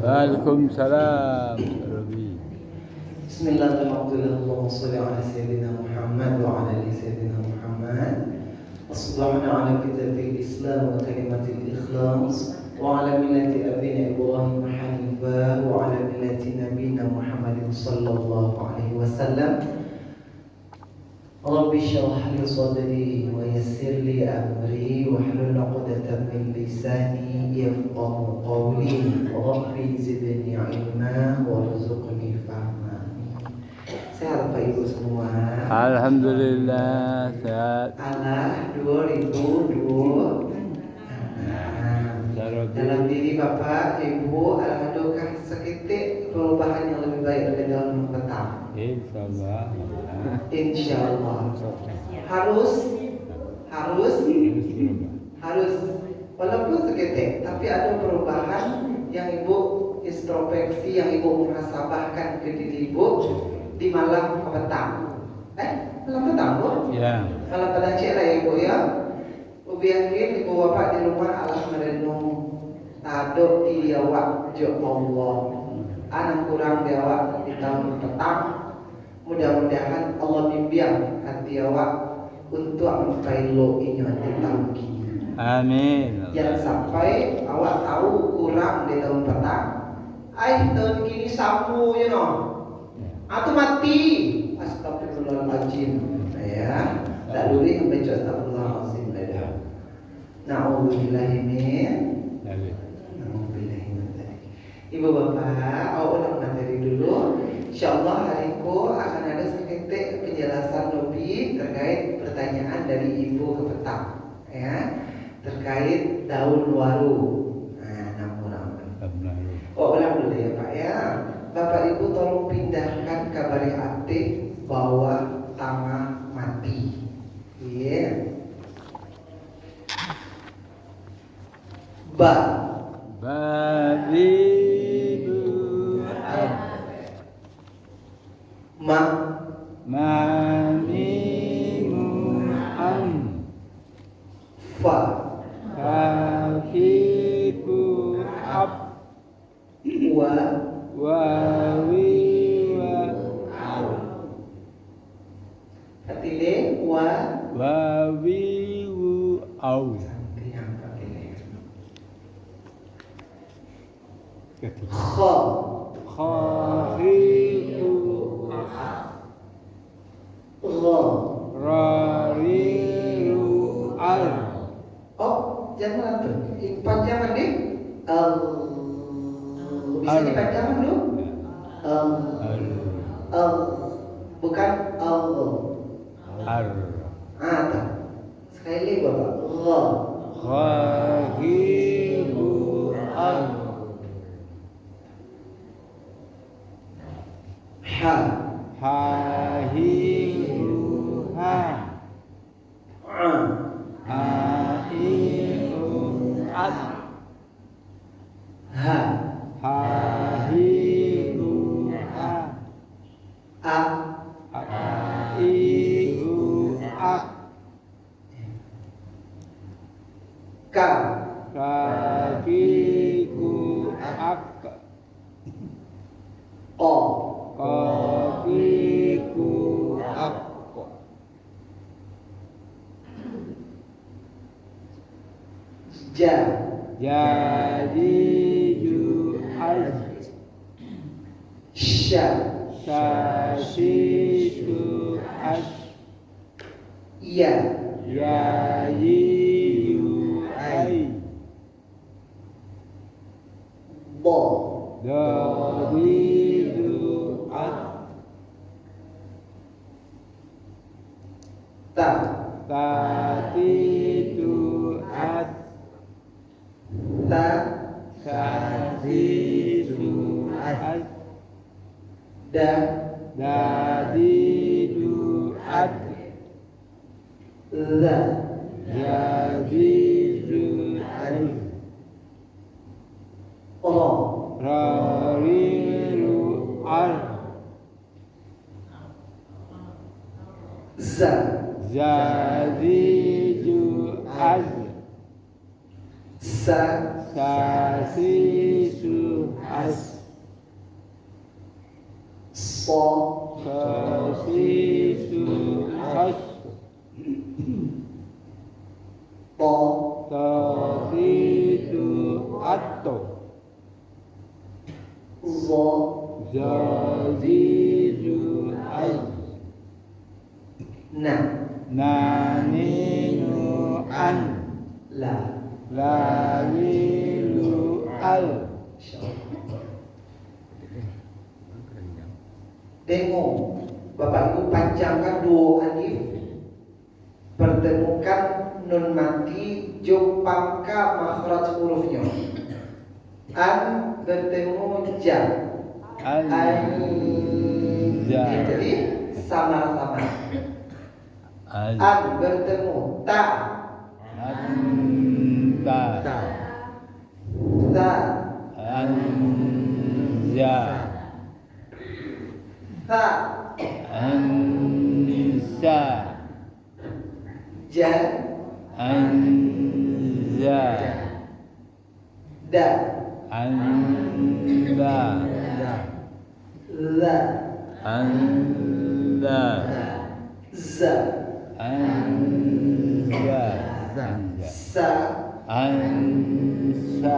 Waalaikumsalam. Bismillahirrahmanirrahim. Allahumma shalli ala sayyidina Muhammad wa ala ali sayyidina Muhammad. Wassallallahu ala kitabil Islam wa kalimatil ikhlas wa ala millati abina Ibrahim hanifa wa ala millati nabiyina Muhammadin sallallahu alaihi wasallam. Rabbi shrah li sadri wa yassir li amri wa hlul 'uqdatam min lisani yafqahu qawli. Rabbi zidni ilma warzuqni fahma. Sehat Pak Ibu semua? Alhamdulillah sehat. Allah 2002. Dalam diri Bapak, Ibu, adakah seketik perubahan yang lebih baik dari tahun pertama? Insyaallah. Insyaallah. Harus walaupun seketik, tapi ada perubahan yang Ibu introspeksi, yang Ibu muhasabahkan ke diri Ibu di malam petang. Malam petang Bu? Ya. Malam petang lah ya Ibu ya. Ubi yakin Ibu Bapak di rumah Allah merenung taduk di awak jo Allah. Anak kurang di awak di tahun petang. Mudah-mudahan Allah bimbing hati awak untuk sampai lo ini di tahun ini. Amin. Jangan sampai awak tahu kurang di tahun petang. Tahun ini samu you know. Atau mati. Astagfirullahaladzim. Ya. Tak dulu yang baca astagfirullahaladzim dah. Na'udzubillahi min. Na'udzubillahi min dzalik. Ibu bapak, awak ulang materi dulu. Insyaallah hariku akan ada seketik penjelasan lebih terkait pertanyaan dari ibu ke petang, ya, terkait daun waru. Ulang dulu ya Pak ya. Bapak Ibu tolong pindahkan kabar aktif bawah tengah mati. Iya. Jangan panjangan nih. Bisa dipanjangkan dulu. Bukan tak. Sekali lagi Bapak. Ya. Yajidu ai. Bo. Dadidu at. Ta. Tatidu at. Ta. Tatidu at. Da. Dadidu at. Za. Yajidu ai. Ro. Rariru al. Za. Zadidu az. Sa. Sasisu as. So. Sasisu as. To. Tatidu atto. Zo. Zadidu az. Na. Naninu an. La. Lalilu al. Tengok, Bapak Ibu panjangkan dua alif, pertemukan nun mati, jom pangka makhraj hurufnya. An bertemu ja. Al. Ja. Jadi sama-sama. Al. An bertemu ta. Anta. Ta. Anja. Ta. Anisa. Ja. Anja. Da. Anda. La. Anda. Za. Anja. Sa. Ansa.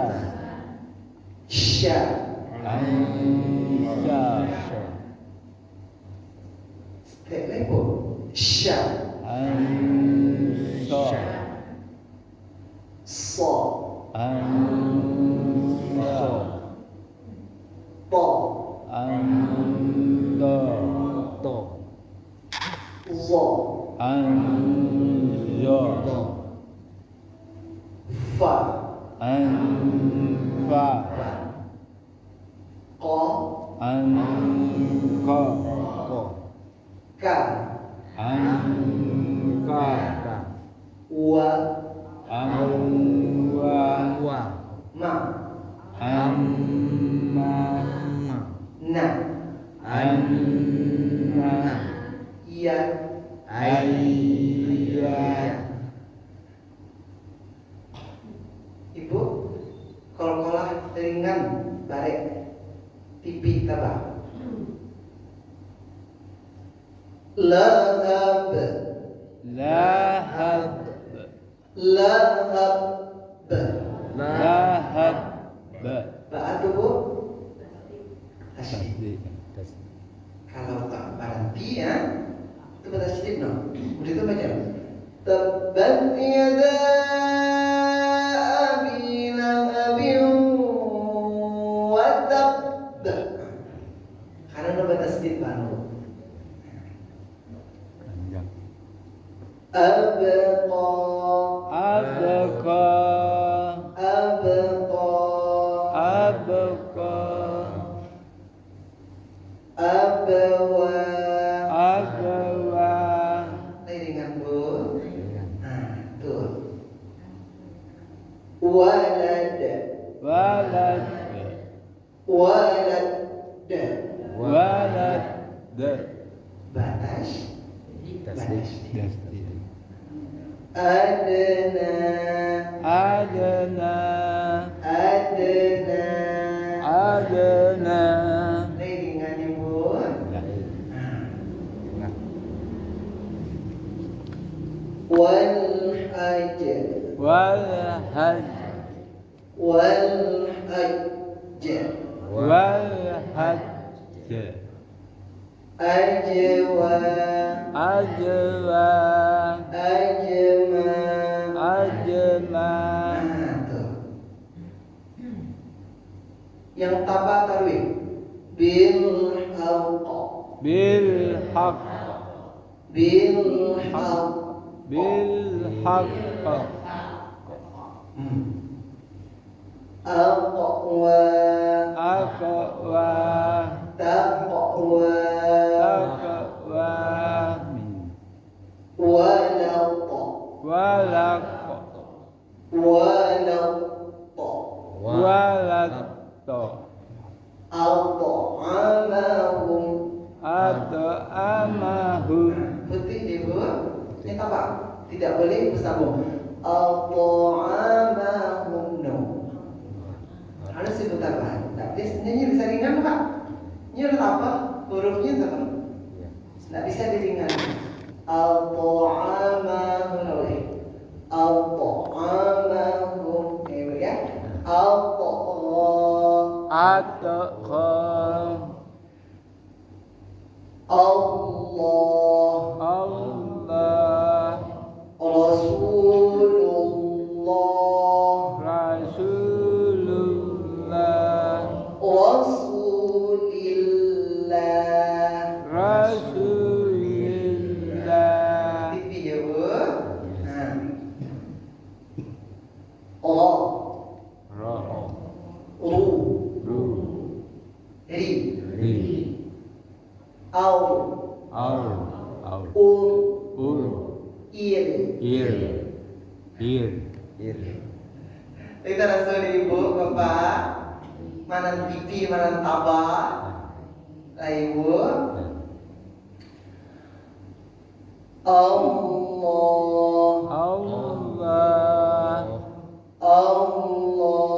Sya. Ansa. Step level. Sya. Ansa. So. Ansa. To. Ando. Zo. Anzo. Fa. Anfa. Ko. Anko. Ka. Angka. Wa. Angwa. Ma. Amma. Na. Anna. Ya. Ayya. Ibu, kalau ringan, barek tipi tabah. Lahab. Lahab. Lahab. Lahab. Baat tuh bu. Tasydid. Tasdid. Kalau tak berhenti ya, itu baca tasydid no. Udah itu baca. Tabbat yada abi lahabin wa tabb. Karena no baca tasydid baru. Panjang. Abqa. Abqa. Abqa. Abqa. Abwa. Abwa. Ini ringan bu. Nah, tuh. Walad. Walad. Walad. Walad. Batas. Batas. Tasdid. Adna. Adna. Adna. Adna. Ini ringan ibu. Wal hajj. Walhaj. Wal hajj. Walhaj. Ajwa. Ajwa. Ajma. Ajma. Nah, tuh. Yang tabah tarwih. Bil haqq. Bil haqq. Bil haqq. Bil haqq. Aqwa. Aqwa. Taqwa. Taqwa. Walaq. Walaq. Walaq. Walaq. At'amahum. At'amahum. Putih ibu. Ini tabak. Tidak boleh bersambung. At'amahum. No. Harus ibu tabak. Tak bisa nyanyi bisa ringan pak. Ini udah apa? Hurufnya apa? Tidak bisa diringan. At'amahum. At'amahum. Ibu ya. Atqa. Allah. Allah. Rasulullah. Rasulullah. Rasulillah. Rasulillah. Tipi ya bu. Nah. Allah. Ra. Ru. Ru. Ri. Ri. Au. Au. Au. Ur. Ur. Ir. Ir. Ir. Kita rasa ibu bapak. Mana tipi mana tabak. Ibu. Allah. Allah. Allah. Allah.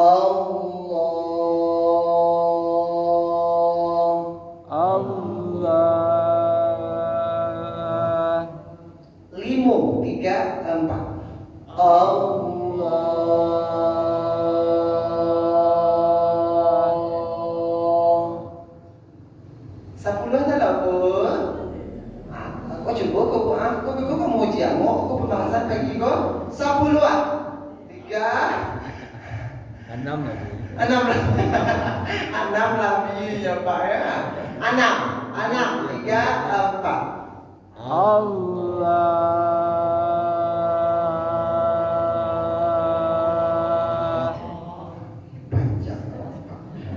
Allah. 5, 3, 4. Allah. 10 dah lah pun. Kau cuba kau mau ujian kau pembahasan kaki kau 10 ah. 3 6 lagi. 6 lagi ya Pak ya. 6 3 4. Allah. Panjang.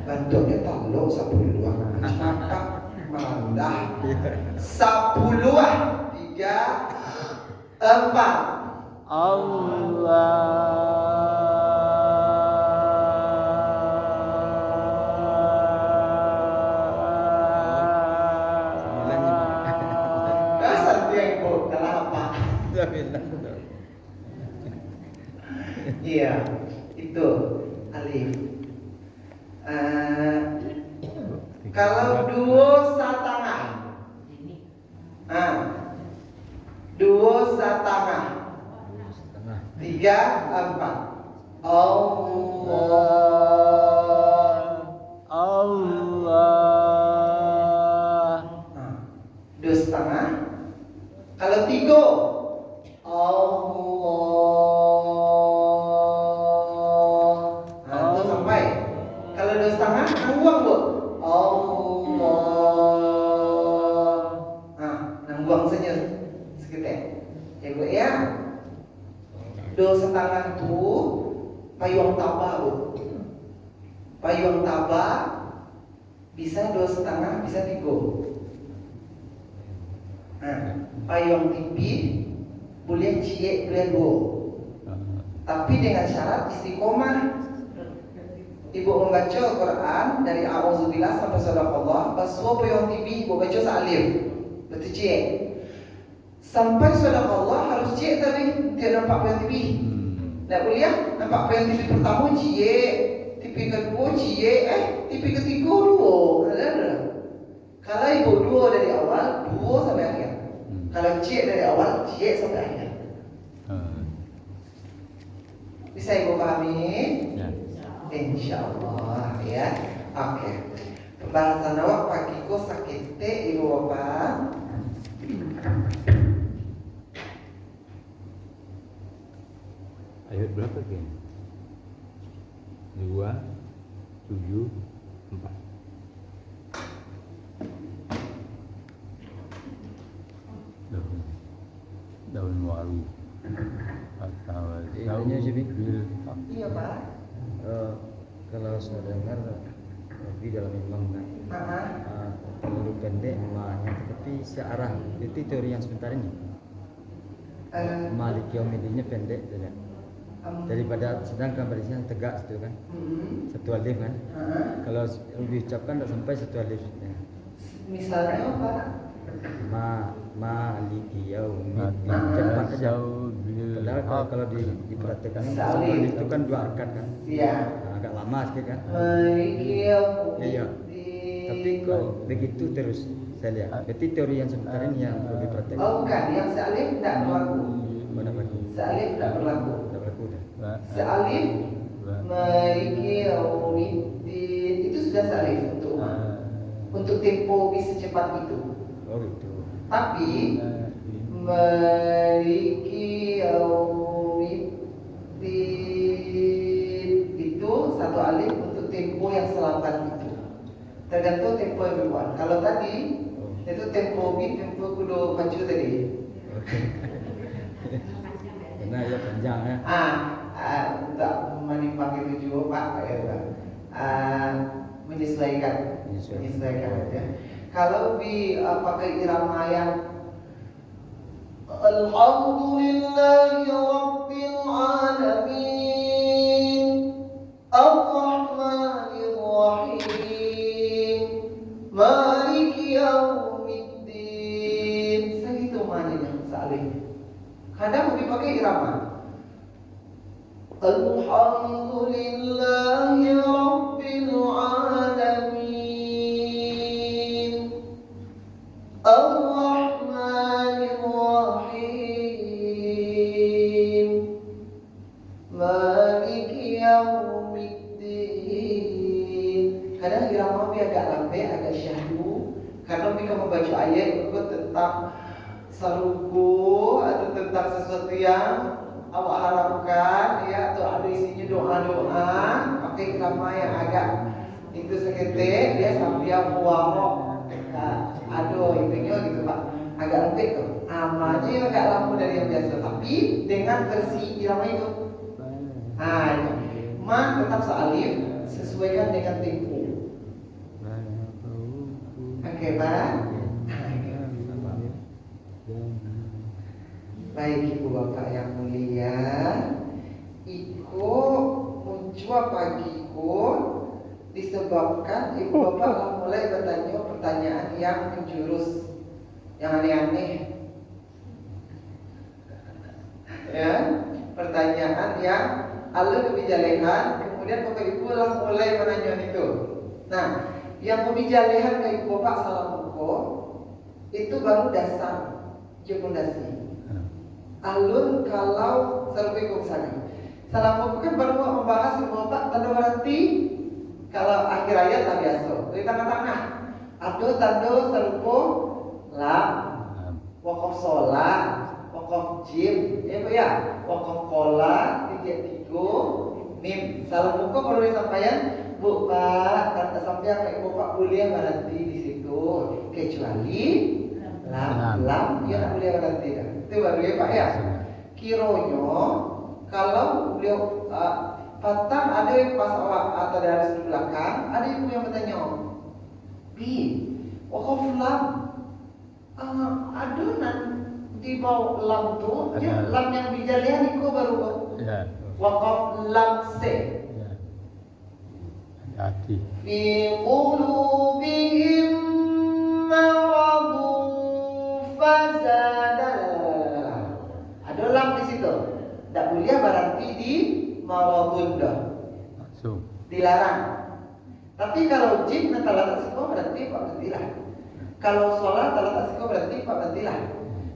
Bentuknya tolong 10 ah. Cakap malah 10 ah. 3 4. Allah. Dasar dia ibu dalam apa? Iya, itu alif. Kalau duo satangah, duo satangah, 3 4. Allah. Allah. Duo setengah. Kalau 3 Allah. Itu sampai. Kalau 2 setengah nangguang bu. Allah. Nangguang saja sekitar. Ya bu ya. 2 setengah itu payung tabah bu. Payung tabah bisa 2 setengah, bisa 3. Payung tipi boleh cie, boleh 2. Tapi dengan syarat istiqomah. Ibu membaca Al-Quran dari A'udzubillah sampai Sadaqallah. Pas payung tipi ibu baca salif, betul cie. Sampai Sadaqallah harus cie tadi. Dia nampak payung tipi. Tak boleh ya? Nampak payung tipi pertama cie, tipi kedua cie, tipi ketiga 2. Kalau ibu 2 dari awal, 2 sampai akhir. Kalau cie dari awal, cie sampai akhir. Bisa ibu pahami? Ya. Insyaallah ya. Oke. Pembahasan awak pagi ko sakit ibu bapak. Ayat berapa kan? 2, 7, 4. Daun waru atau Itunya sih, Bi. Iya pak. Kalau saya dengar di dalam imam kan terlalu pendek mahnya, tetapi searah itu teori yang sebentar ini. Malik Yaumiddinnya pendek saja. Daripada sedangkan barisnya tegak itu kan. Satu alif kan. Kalau diucapkan tidak sampai satu alif. Misalnya apa? Maliki Yaumiddin. Cepat saja. Padahal kalau diperhatikan satu alif itu kan 2 harokat kan. Iya. Agak lama sedikit kan. Maliki Iya. Tapi kok begitu terus saya lihat. Berarti teori yang sebentar ini yang perlu diperhatikan. Oh bukan, yang sealif tidak berlaku. Mana berlaku? Sealif tidak berlaku. Tidak berlaku dah. Sealif Maliki Yaumiddin itu sudah sealif untuk tempo bisa cepat itu. Oh itu. Tapi Maliki Yaumiddin itu satu alif untuk tempo yang selatan itu. Tergantung tempo yang dibuat. Kalau tadi itu tempo bit, tempo kudo pacu tadi. Karena ya panjang ya. Untuk menimbang itu juga Pak, ya, menyesuaikan ya. Kalau pakai irama yang Alhamdulillahi Rabbil Alamin Ar-Rahmanir Rahim Maliki Yaumiddin. Segitu maknanya salih. Kadang dipakai irama Alhamdulillahi Rabbil Alamin Ar-Rahmanir Rahim Maliki Yaumiddin. Kadang irama bi agak lambat, agak syahdu. Karena mereka membaca ayat tentang saruku atau tentang sesuatu yang awak harapkan ya, atau ada isinya doa-doa, pakai irama yang agak itu seketik dia sambil buang aduh itunya gitu Pak, agak lembek tuh amalnya agak lama dari yang biasa, tapi dengan versi irama itu itu ma tetap sealif sesuaikan dengan tempo. Oke Pak. Baik ibu bapak yang mulia, Iko muncul pagi disebabkan ibu bapak mulai bertanya pertanyaan yang menjurus, yang aneh-aneh, ya, pertanyaan yang Allah kebijalehan, kemudian bapak ibu lah mulai menanya itu. Nah, yang kebijalehan ke ibu bapak salam buko itu baru dasar pondasi. Alun kalau sampai ke sana. Salam buku kan baru membahas bapak tanda berarti kalau akhir ayat tak biasa. Di tengah-tengah ada tanda serupa lam, wakaf solat, wakaf jim, ya Pak ya, wakaf kola, 3 mim. Salam buku baru disampaikan, Bu Pak, kata sampai kayak bapak boleh berarti di situ, kecuali lam dia tak boleh berarti dah. Itu baru ya Pak ya. Kironyo kalau beliau patah ada yang pas awak atau dari sudut belakang, ada ibu yang bertanya, Bi, wakaf lam adonan di bawah lam tu, ya lam yang dijalian itu baru wakaf lam se. Hati. Fi qulubihim maradun fazadallah. Ada lam di situ. Tak boleh berarti di maradun dah. Langsung. Dilarang. Tapi kalau jin talatak siko berarti pak berhentilah. Kalau sholat talatak siko berarti pak berhentilah.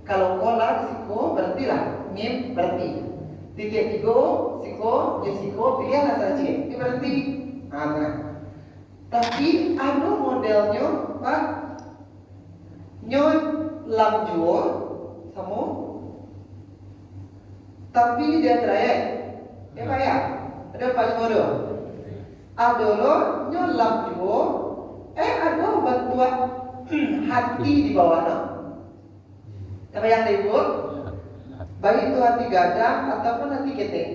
Kalau kola siko berhentilah. Mim berhenti. Titik tiga, siko, pilihlah saja. Ini berhenti. Nah. Tapi ada modelnya, Pak. Nyo lam juo, sama. Tapi dia terakhir. Ya Pak ya? Ada Pak Jodoh. Ada lo nyo lam juo. Ada bantuan hati di bawah no. Apa yang ibu? Baik itu hati gadang ataupun hati ketek.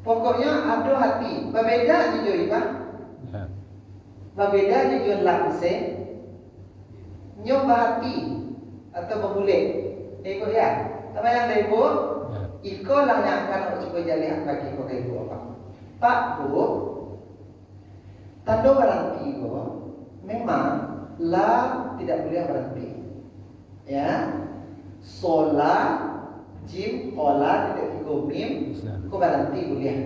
Pokoknya ada hati. Berbeda jujur Pak. Berbeda jujur lakse. Nyoba hati atau berbulik. Ikut ya. Apa yang ibu? Iko lah yang akan coba jadi bagi kau ibu apa? Pak Bu, tanda berhenti ibu. Memang la tidak boleh berhenti. Ya. Sola, jim, kola, tidak tiga mim, kau berhenti boleh.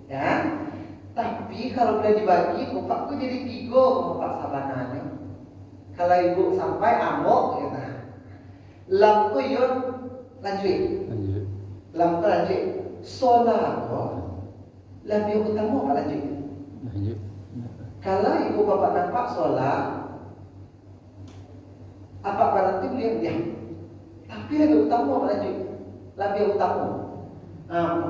Ya. Tapi kalau boleh dibagi, kupak tu jadi tiga kupak sabananya. Kalau ibu sampai amok, gitu. Lam ku yun lanjut. Lam ku lanjut. Sola tu lebih utama apa lanjut? Kalau ibu bapak nampak sola, apa berarti boleh dia? Tapi lebih utama apa lanjut? Lebih utama.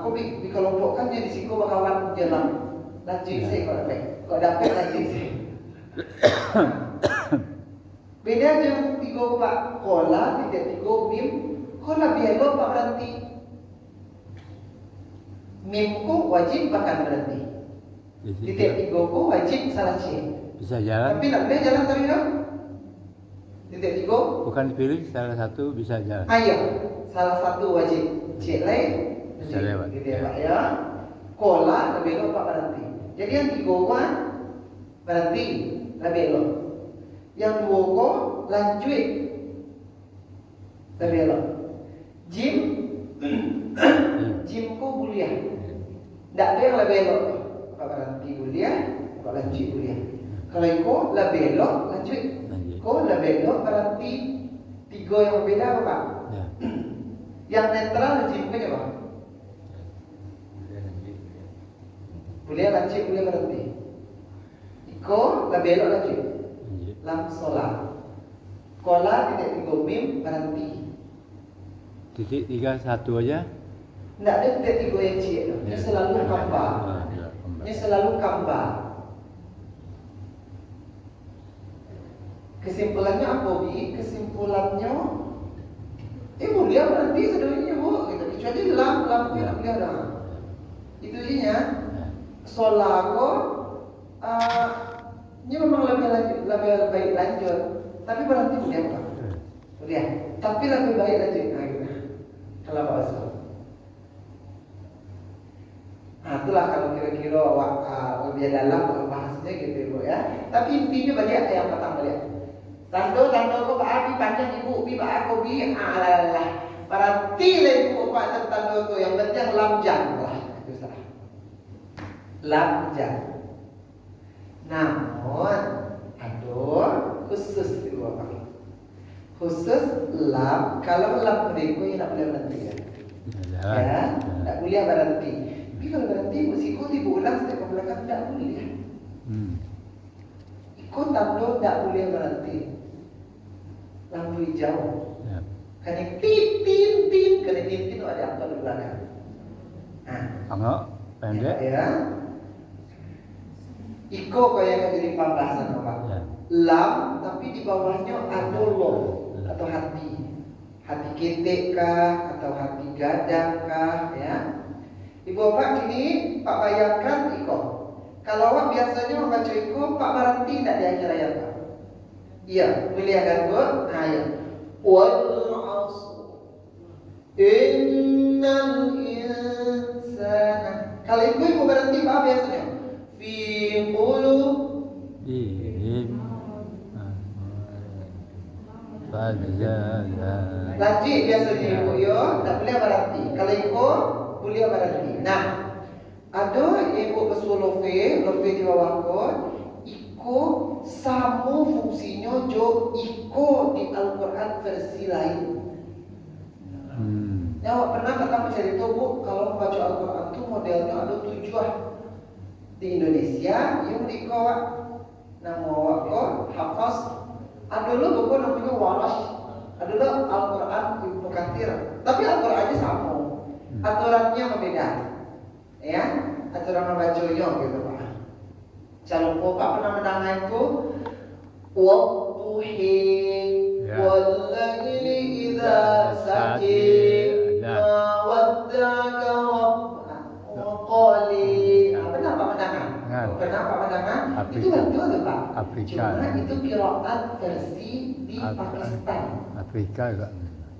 Kau dikelompokkannya di siku bakawan jalan. Lanjut saya kau dapat lanjut saya. Beda aja tiga pak kola, tidak tiga mim. Kola biasa pak berhenti. Mim ku wajib bahkan berhenti. Titik tiga ku wajib salah cik. Bisa jalan. Tapi nak boleh jalan tadi dah. Titik tiga. Bukan dipilih salah satu bisa jalan. Ayo, salah satu wajib. Cik lain bisa lewat. Gitu ya pak ya. Kola lebih pak berhenti. Jadi yang tiga kan berhenti lebih lo. Yang dua ko lanjut lebih lo. Jim Jim ko buliah. Tak ada yang lebih lo. Pak berhenti buliah, pak lanjut buliah. Kalau ko lebih lo lanjut. Ko lebih lo berhenti. Tiga yang berbeda apa pak? Ya. Yang netral Jim ko apa? Boleh lanjut, boleh berhenti. Iko lah belok lanjut. Lam solat. Kola tidak tiga mim berhenti. Titik 31 aja. Tidak ada titik tiga yang cik. Dia selalu kamba. Dia selalu kamba. Kesimpulannya apa bi? Kesimpulannya boleh berhenti sedunia bu. Kecuali lam tu boleh dah. Itu dia. Solako ini memang lebih baik lanjut, tapi berhenti boleh apa? Boleh, tapi lebih baik lanjut. Kalau Pak Asal. Itulah kalau kira-kira lebih dalam bahasnya gitu Bu ya. Tapi intinya balik yang pertama balik. Tanda ko Pak Abi panjang ibu bi Pak aku bi alalah. Berarti lah ibu Pak tanda tu yang penting lamjang lah. Itu salah. Lamjang. Namun ada khusus di bawah kami. Khusus lam. Kalau lam mereka yang tak boleh berhenti ya. Tak boleh berhenti. Tapi kalau berhenti musiko diulang setiap belakang tak boleh. Ikut tanda tak boleh berhenti. Lampu hijau. Kena tin. Kena tin ada apa di belakang. Angok pendek. Ya. Iko kayak jadi pembahasan apa? Ya. Lam tapi di bawahnya ada lo atau hati. Hati ketek kah atau hati gadang kah ya. Ibu bapak ini Pak bayangkan iko. Kalau awak biasanya membaca iko Pak berhenti tidak di akhir ayat Pak. Iya, boleh akan buat ayat. Wal 'asr. Innal insana. Kalau ibu berhenti Pak biasanya fi qulub lanjut biasanya ibu yo tak boleh berhenti. Kalau ibu boleh berhenti. Nah, ada ibu besul lofe di bawah ko iko sama fungsinya jo iko di Al-Quran versi lain. Nyawa pernah datang mencari tahu Bu, kalau membaca Al-Quran itu modelnya ada 7 di Indonesia, yang di Kowa, nama Wako, Hafaz, ada lo buku namanya Warash, ada lo Al-Quran Ibnu Katsir, tapi Al-Qurannya sama, aturannya berbeda, ya, aturan membacanya gitu Pak. Jangan lupa pernah mendengar itu, Wadduhi wal-laili idza saji ma wadda'aka wa qali. Pernah Pak mendengar? Pernah Pak mendengar? Itu betul tuh Pak. Afrika. Cuma itu qiraat versi di Pakistan. Afrika juga.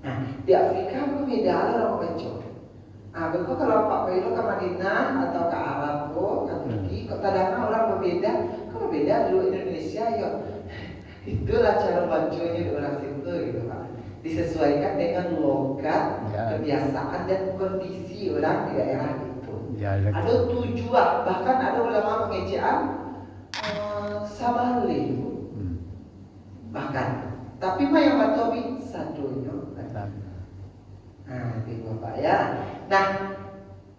Nah, di Afrika berbeda orang baca. Betul kalau Pak Kairo ke Madinah atau ke Arab ke Turki, kadang orang berbeda. Kok berbeda dulu Indonesia ya? Itulah cara bacanya di orang situ gitu Pak. Disesuaikan dengan logat, kebiasaan dan kondisi orang di daerah itu. Ada 7, bahkan ada ulama pengejaan Sabali. Bahkan, tapi mah yang batobi sadunya. Nah, itu Pak ya. Nah,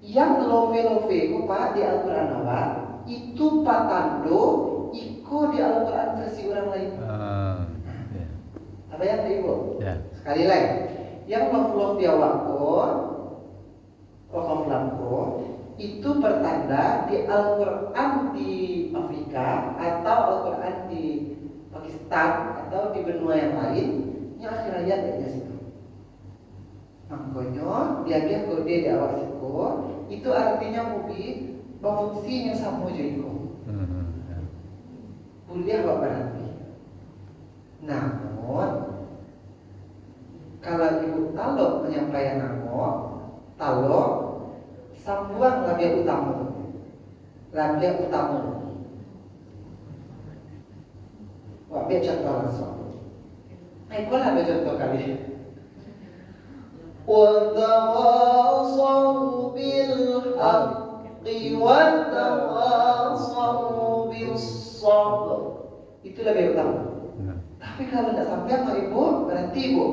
yang love-love Pak di Al-Quran awal itu patando iko di Al-Quran versi orang lain. Apa yang Ibu? Ya. Sekali lagi, yang love di awakon, itu pertanda di Al-Quran di Afrika atau Al-Quran di Pakistan atau di benua yang lain, yang akhir ayat ada situ. Makanya dia kode di awal situ, itu artinya mungkin berfungsinya sama jiko. Kuliah apa berarti? Namun kalau ibu talok menyampaikan nama, talok sambungan labia utama. Wah, biar contoh langsung. Ibu lah contoh kali. وَتَوَاصَوْا بِالْحَقِّ وَتَوَاصَوْا بِالصَّبْرِ. Itu lebih utama. Tapi kalau tidak sampai sama Ibu, berarti Ibu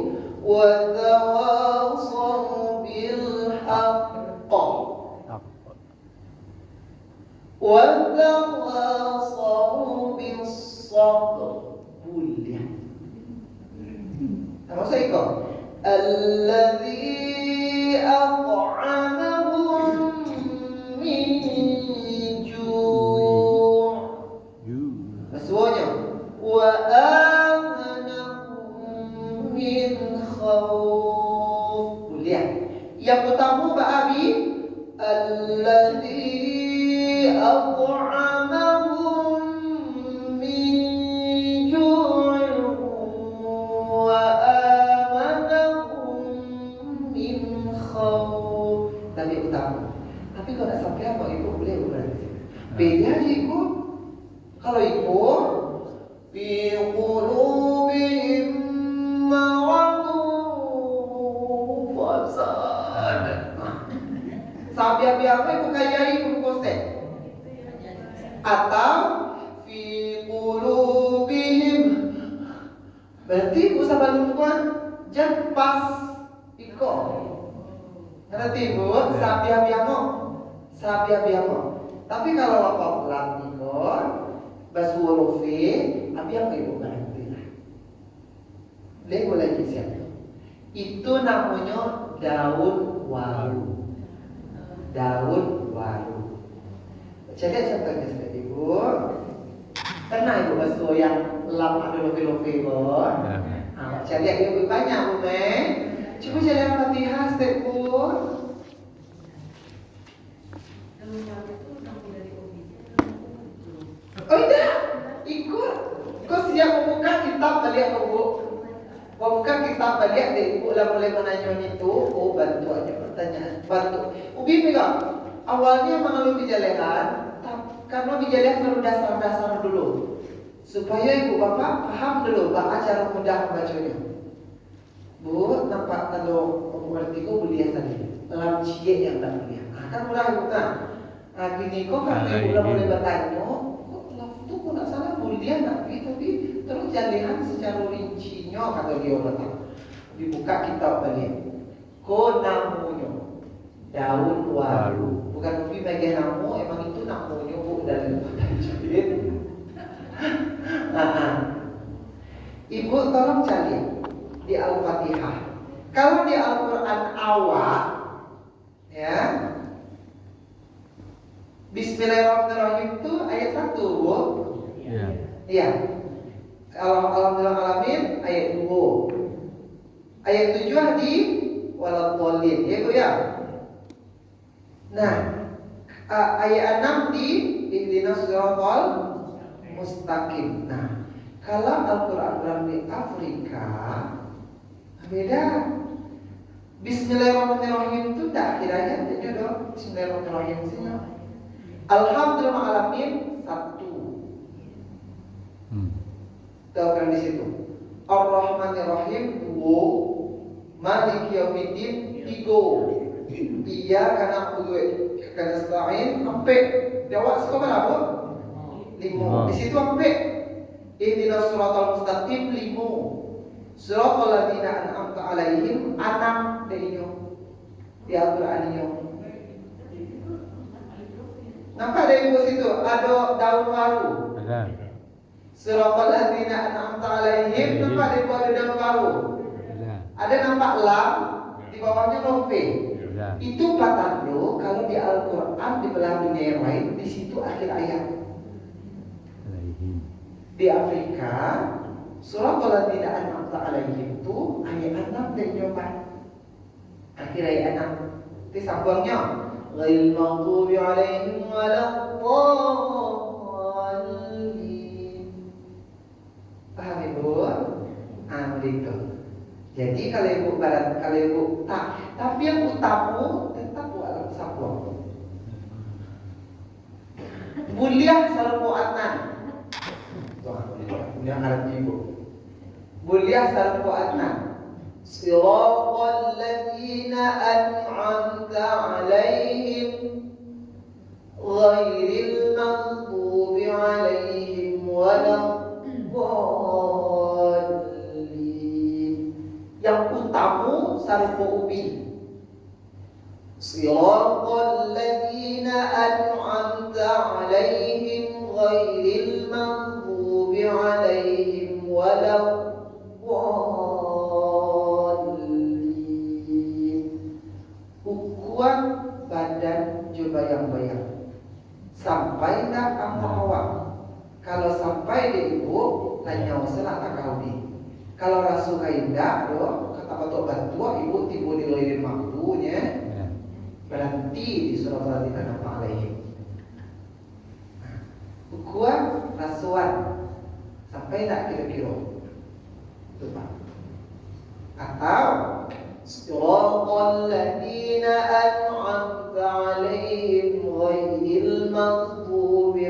وَتَوَاصَوْا بِالْحَقِّ وَتَوَاصَوْا بِالصَّبْرِ. Boleh. Nama saya Iko. Alladzi at'amahum min ju'. Semuanya. Wa amanahum min khawf. Lihat. Yang pertama Pak Abi, alladzi at'amahum min ju' wa tadi utama. Tapi kalau tidak sampai apa Ibu boleh berarti. Beda aja Ibu. Kalau Ibu fi qulubihim maradun fasad. Sabiar-biar Ibu kaya Ibu koste. Atau fi qulubihim. Berarti Ibu sabar lingkungan jangan pas iko. Ngerti Bu, sabia biamo. Tapi kalau wakaf lam nikor, basurufi, abiang Ibu berarti lah. Lego lagi siapa? Itu namanya daun waru. Daun waru. Jadi contohnya seperti Ibu. Pernah Ibu basuh yang lam ada lofi-lofi Bu. Jadi Ibu banyak Bu Mei. Coba jadi Al-Fatihah step Bu. Oh tidak, ikut. Kau siap membuka kitab balik Bu. Membuka kitab balik deh Ibu lah mulai menanya itu. Oh bantu aja pertanyaan. Bantu. Ubi pegang. Awalnya mengalami bijalehan, karena bijalehan perlu dasar-dasar dulu. Supaya Ibu Bapak paham dulu bagaimana cara mudah membacanya. Bu, nampak kalau mengerti kau beliau tadi dalam cie yang tak beliau. Kan mulai bukan. Gini kau kan Ibu mulai bertanya, kok laf tu kau nak salah beliau tapi terus jadikan secara rincinya kata dia betul. Dibuka kitab balik. Kau namu daun waru. Waru. Bukan Upi bagian namu, emang itu namunya Bu dan tajwid. Ibu tolong cari di Al-Fatihah. Kalau di Al-Quran awal, ya, Bismillahirrahmanirrahim itu ayat 1, Bu. Iya. Iya. Alhamdulillah alamin ayat 2. Ayat 7 di waladhdallin, ya Bu ya. Nah, ayat 6 di ihdinas siratal mustaqim. Nah, kalau Al-Quran di Afrika beda. Bismillahirrahmanirrahim itu tak akhir ayat itu dong. Bismillahirrahmanirrahim sih. Alhamdulillah alamin 1. Tahu kan di situ. Ar-Rahmanir-Rahim 2. Maliki yaumiddin 3. Iya karena aku karena selain sampai jawab sekolah apa? 5. Di situ sampai ihdinas siratal mustaqim 5. Siratal ladzina an'amta 'alaihim 6 deinyo. Di Al-Qur'an inyo. Nampak ada di situ ada daun waru. Ada. Siratal ladzina an'amta 'alaihim nampak ada daun waru. Ada. Ada nampak lam di bawahnya lope. Ada. Itu patando kalau di Al-Quran di belahan dunia yang lain di situ akhir ayat. Alaihim. Di Afrika surah kalau tidak an'amta alaihim itu ayat 6 dan jawaban akhir ayat 6 itu sambungnya ghairil maghdubi alaihim waladdallin. Paham Ibu? Begitu. Jadi kalau Ibu tak, tapi yang utama tetap buat sambung. Buliah sarpuatan. Buliah Arab Ibu. Buliah sarpuatan. Siratal ladzina an'amta 'alaihim ghairil maghdubi 'alaihim waladdallin. Yang utama sarfu ubi. Siratal ladzina an'amta 'alaihim ghairil maghdubi 'alaihim waladdallin. Ukuran badan juga yang bayar. Sampai tak kamu awak. Kalau sampai di Ibu, nanya wasalah tak kau di. Kalau rasul kaindah, kata Batok Batua, Ibu tiba di ghairil maghdubinya. Berhenti di surah Al-Fatihah nampak alaihim. Ukuran rasuan sampai tak kira-kira. Itu Pak. Atau siratal ladzina an'amta 'alaihim ghairil maghdubi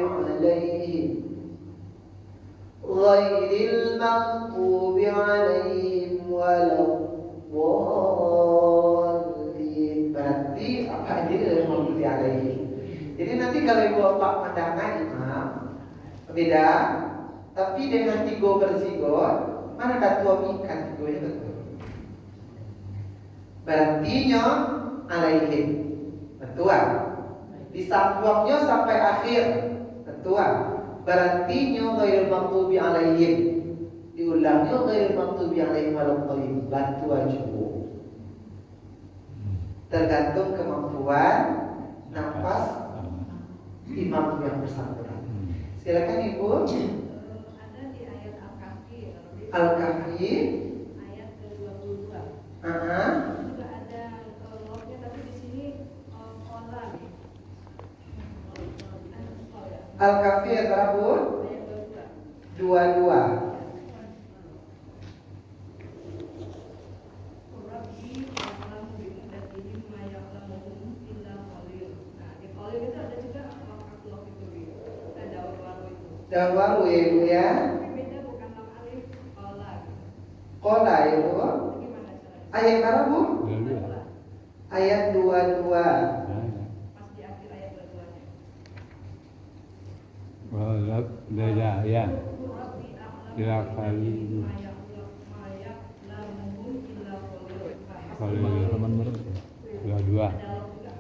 'alaihim waladdallin. Berarti apa ini dari maghdubi 'alaihim. Jadi nanti kalau Ibu Bapak mendengar imam beda, tapi dengan 3 bersigot, mana datu mikan 3 nya betul. Berartinya alaihim. Betul. Disambungnya sampai akhir. Betul. Berartinya ghairil maghdubi alaihim. Diulangnya ghairil maghdubi alaihim waladdallin. Betul juga. Tergantung kemampuan nafas imam yang bersangkutan. Silakan Ibu. Ada di ayat Al-Kahfi. Al-Kahfi Ayat ke-22. Aha. Juga ada lognya tapi di sini orang. Al-Kahfi ayat berapa? Ayat 22. 22. Rabbi ya'lamu bi muddatihim ma ya'lamuhum illa qalil. Nah, di qalil itu ada juga log itu gitu. Ada waru itu. Daun waru ya Ibu ya. Tapi beda bukan lam alif qala gitu. Qala ya Bu. Itu gimana caranya? Ayat berapa Bu? Dua-dua. Ayat 22. Pas di akhir ayat 22-nya. Walak beda ya. Rabbi a'lamu Ila bi kali. ma ya'lamuhum illa qalil. Kalau dua-dua. Ada log juga.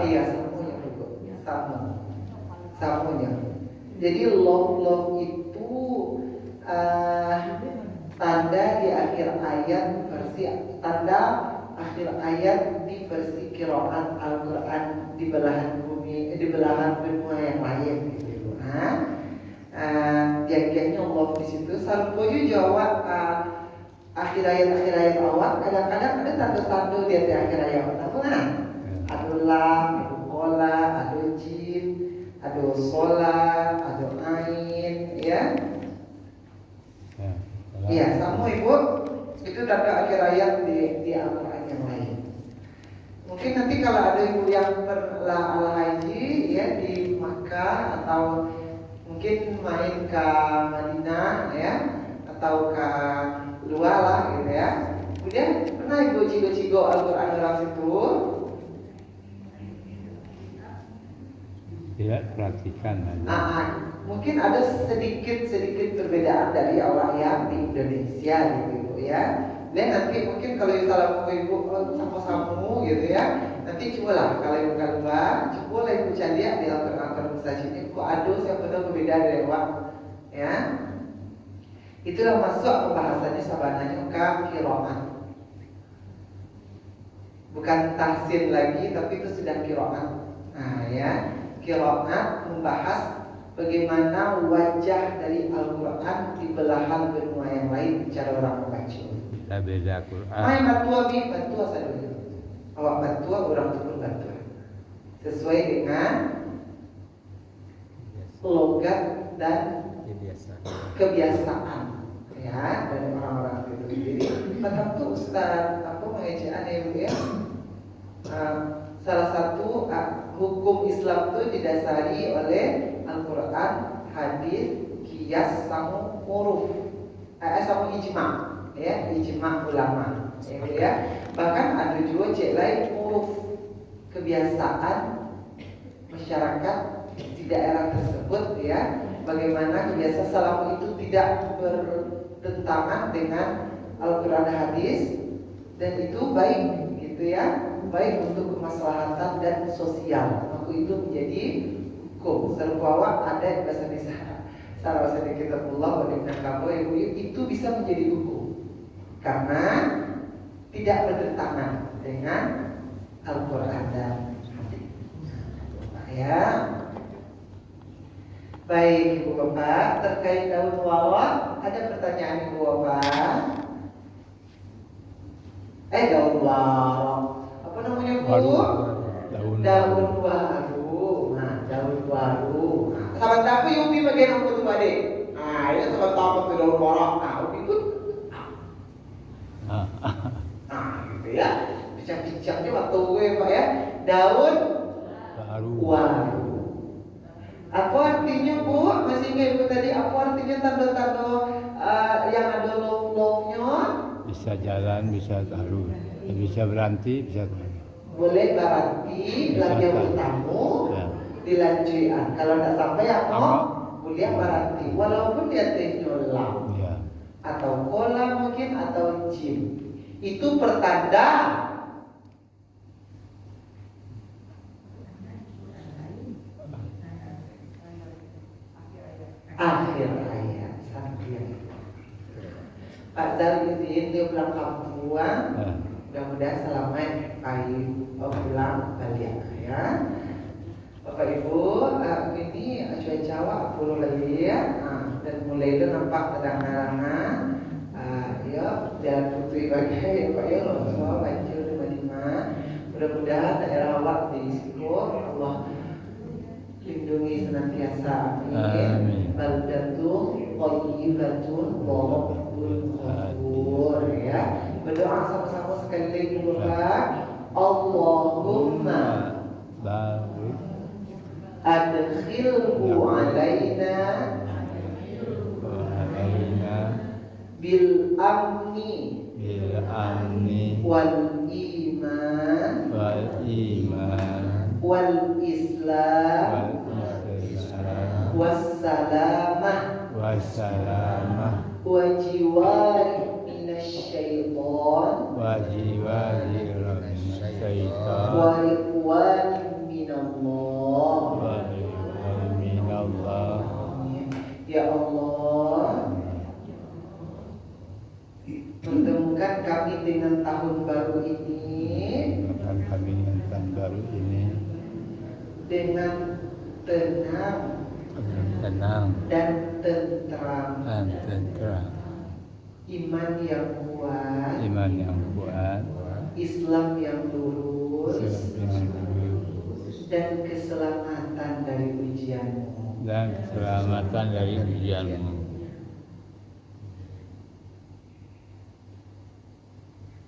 iya samunya dulu. Samunya. Jadi love itu tanda di akhir ayat tanda akhir ayat di versi qiraat Al-Qur'an di belahan bumi, di belahan benua yang lain gitu. Jagiannya Allah di situ. Salpoju jawab akhir ayat awal kadang-kadang ada tanda-tanda di akhir ayat pertama. Ada lam, ada kola, ada jim, ada solat, ada ain, ya. Iya, sama ibu. Itu tanda akhir ayat di Al-Quran yang lain. Mungkin nanti kalau ada ibu yang pernah haji ya di Makkah atau mungkin main ke Madinah ya atau ke luar lah gitu ya. Kemudian pernah ibu cigo-cigo Al-Quran dalam situ? Tidak perhatikan aja. Mungkin ada sedikit perbedaan dari orang yang di Indonesia gitu ya. Dan nanti mungkin kalau salah ibu sama-sama gitu ya. Nanti cobalah kalau ibu keluar, cobalah ibu cari di Al-Quran Mustajib ini. Kok aduh siapa tahu berbeda dari orang ya. Itulah masuk pembahasannya sabananya ke qiraat. Bukan tahsin lagi, tapi itu sudah qiraat. Ya, qiraat membahas bagaimana wajah dari Al-Quran di belahan benua yang lain cara orang membaca. Kita beda Quran. Main batua saya dulu. Awak batua, orang itu pun batua. Sesuai dengan logat dan kebiasaan ya dari orang-orang itu. Jadi paham tuh Ustaz, apa mengejaan ibu ya? Salah satu hukum Islam itu didasari oleh Al-Quran, hadis, qiyas, sama uruf, sama ijma, ya ijma ulama, ya. Bahkan ada juga cek lain uruf, kebiasaan masyarakat di daerah tersebut, ya. Bagaimana kebiasaan selama itu tidak bertentangan dengan Al-Quran dan hadis, dan itu baik, gitu ya. Baik untuk kemaslahatan dan sosial, maka itu menjadi hukum. Serbawa ada bahasa di salah bahasa di kitabullah wa inna kabu itu bisa menjadi hukum karena tidak bertentangan dengan Al-Quran dan hadis. Ya, baik ibu bapak terkait daun wawak ada pertanyaan ibu bapak? Daun wawak. Apa namanya bu? Daun waru. Nah, daun waru. Sahabat aku Yubi bagian apa tuh Bade? Nah, ini sahabat apa tuh daun waru? Nah, Yubi itu. Gitu ya. Bincang-bincangnya waktu gue Pak ya. Daun waru. Apa artinya bu? Masih ingat ibu tadi? Apa artinya tanda-tanda yang ada love-love-nya? Bisa jalan, bisa taruh. Bisa berhenti, bisa taruh. Boleh berhenti, lagi bertamu, ya. Dilanjutkan. Kalau tidak sampai apa? Boleh berhenti. Walaupun dia tenyolam, Ya. atau kolam mungkin atau jim. Itu pertanda akhir ayat. Pak Zal izin dia pulang kampung. Mudah-mudahan selamat pulang balik ya. Bapak Ibu, ini cuaca puluh lagi ya. Dan mulai itu nampak terang-terangan. Ya, jalan putih bagai Pak ya, semua banjir di Madinah. Mudah-mudahan daerah awak disyukur Allah lindungi senantiasa. Amin. Baldatun thayyibatun wa rabbul ghafur ya. Berdoa sama-sama sekali lagi Bapak. Allahumma barik adkhilhu alaina bil amni wal iman wal islam wassalamah wajiwari minasyaitan wa ikhwanin Ya Allah, pertemukan kami dengan tahun baru ini Makan kami yang tahun baru ini dengan tenang tenang dan tentram, dan tentram, iman yang kuat, iman yang kuat, Islam yang lurus, Islam yang lurus, dan keselamatan dari ujianmu. dan keselamatan dari ujianmu.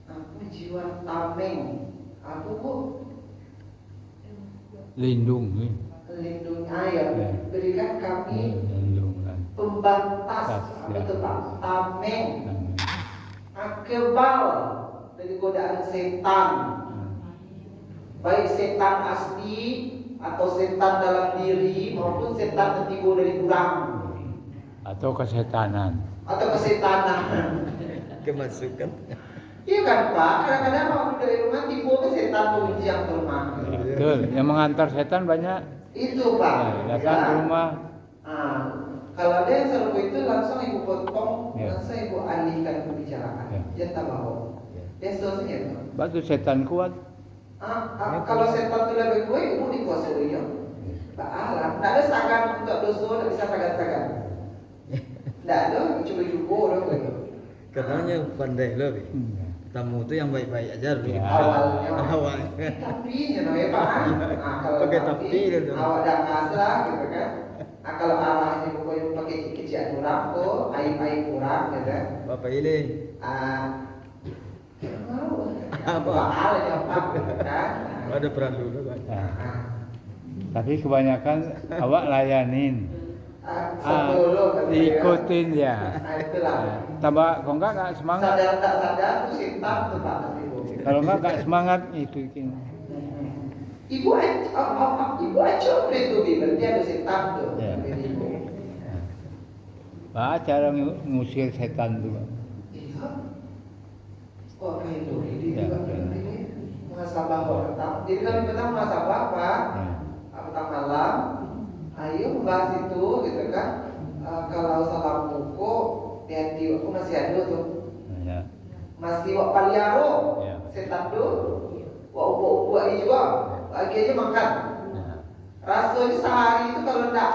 Aku jiwa tameng. Aku Bu Lindungi, lindungi ayat. Ya. Berikan kami lindungan, pembatas. Tas, Apa ya. itu Pak? Tameng. amin. Kebal dari godaan setan. Baik setan asli atau setan dalam diri maupun setan tertipu dari kurang Atau kesetanan. atau kesetanan. Kemasukan. Iya kan Pak, kadang-kadang waktu dari rumah tipu ke setan mengujian ke rumah. Ya, betul, yang mengantar setan banyak. Itu Pak. Ya, datang ke rumah. Nah, kalau ada yang serupa itu langsung ibu potong, Ya. langsung ibu alihkan pembicaraan. Ya. Jangan bohong. Ya. Dan seterusnya Pak. Batu setan kuat. Kalau setan itu lebih kuat, ibu dikuasai ya. Pak alam, tidak ada sagan untuk dosa, tidak bisa sagan-sagan. Tidak ada, cuba-cuba orang itu. Katanya pandai loh. Bi. Tamu itu yang baik-baik aja Bi. Ya. Awalnya. Awalnya. Tapi ya Pak. Kalau Pakai tapi gitu. awak dah ngasah gitu kan. Kalau arahnya bukan pakai kecian kurang tuh, aib-aib kurang gitu. Bapak ini Apa hal yang apa kan? ada peran dulu Pak. Nah, tapi kebanyakan awak layanin. Sebelum Ikutin ya. Itulah. Tambah kok enggak semangat. Sadar tak sadar tuh setan tuh Pak. Kalau enggak semangat ikutin. Ibu aja itu Bi, berarti ada setan tuh. Ya. Ibu. Pak, cara ngusir setan tuh. Pak. Iya. Oh kayak itu, ini Ya, juga ya. berarti ini muhasabah pertama. Jadi kami pertama muhasabah Pak. Ya. Petang malam, ayo membahas itu gitu kan. Kalau salah buku, hati aku masih ada tuh. Ya. Masih wak paliaro, Ya. setan tuh. Wak ubu ini juga, lagi aja makan. Ya. Rasanya sehari itu kalau enggak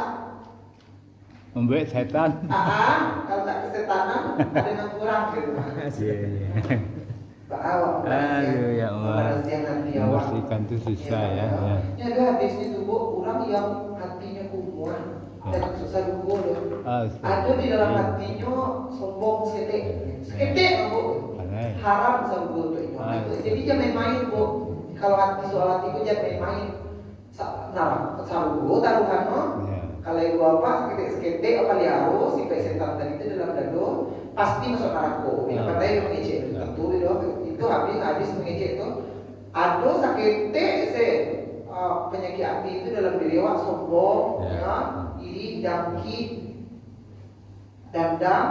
Membuat setan. kalau tak kesetanan ada yang kurang gitu. Pak awak Aduh ya Allah. Membersihkan itu susah ya. Ya. Ini ada hadisnya tuh Bu, orang yang hatinya kumuh dan susah dulu loh. Ada di dalam hatinya sombong seketik Bu. Pandai. Haram sombong tuh. Jadi jangan main-main Bu. Kalau hati soal hati itu jangan main-main. Nah, sarugo taruhan no. Ya. Kalau ibu apa seketik apa liaro si setan tadi itu dalam dado pasti masuk neraka. Yang pandai yang mengecek itu itu habis mengecek itu. Ada seketik penyakit hati itu dalam diri awak sombong, Ya. ya, iri, dengki, dendam.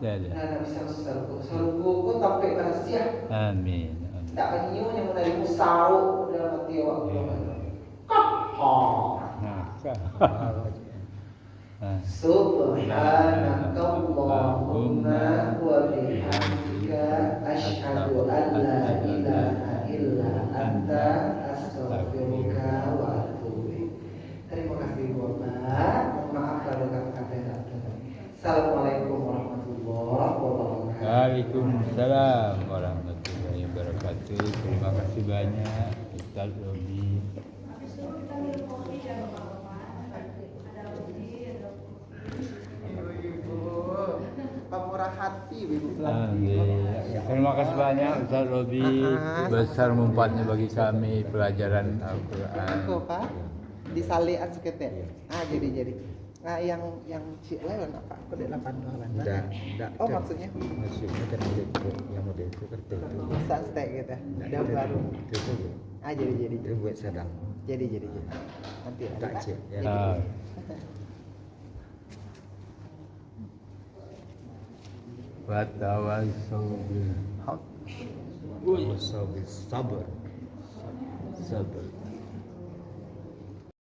Ya. Nah, bisa masuk sarugo. Sarugo pun sampai rahasia. Amin. Tak penyu yang menarik musau dalam hati awak. Ya. Nah, Subhanakallahumma wa bihamdika asyhadu an la ilaha illa anta astaghfiruka wa atubu ilaik. Terima kasih Bapak. Mohon maaf kalau kata-kata yang tak benar. Assalamualaikum warahmatullahi wabarakatuh. Waalaikumsalam warahmatullahi wabarakatuh. Terima kasih banyak Ustaz Robi. Pemurah hati Ibu. Terima kasih banyak Ustaz Robi. Besar manfaatnya bagi kami pelajaran Al-Quran. Itu Pak disalian seketek. Jadi. Nah yang cik lain apa? Kode 8 dolar. Enggak. Oh maksudnya Maksudnya kan yang model itu kerja itu. sunset gitu. Ada baru. Itu Jadi. itu buat sedang. Jadi. Nanti ada. Tak Pak. cek ya. Ah. Watawasau bil haq. Sabar. Sabar.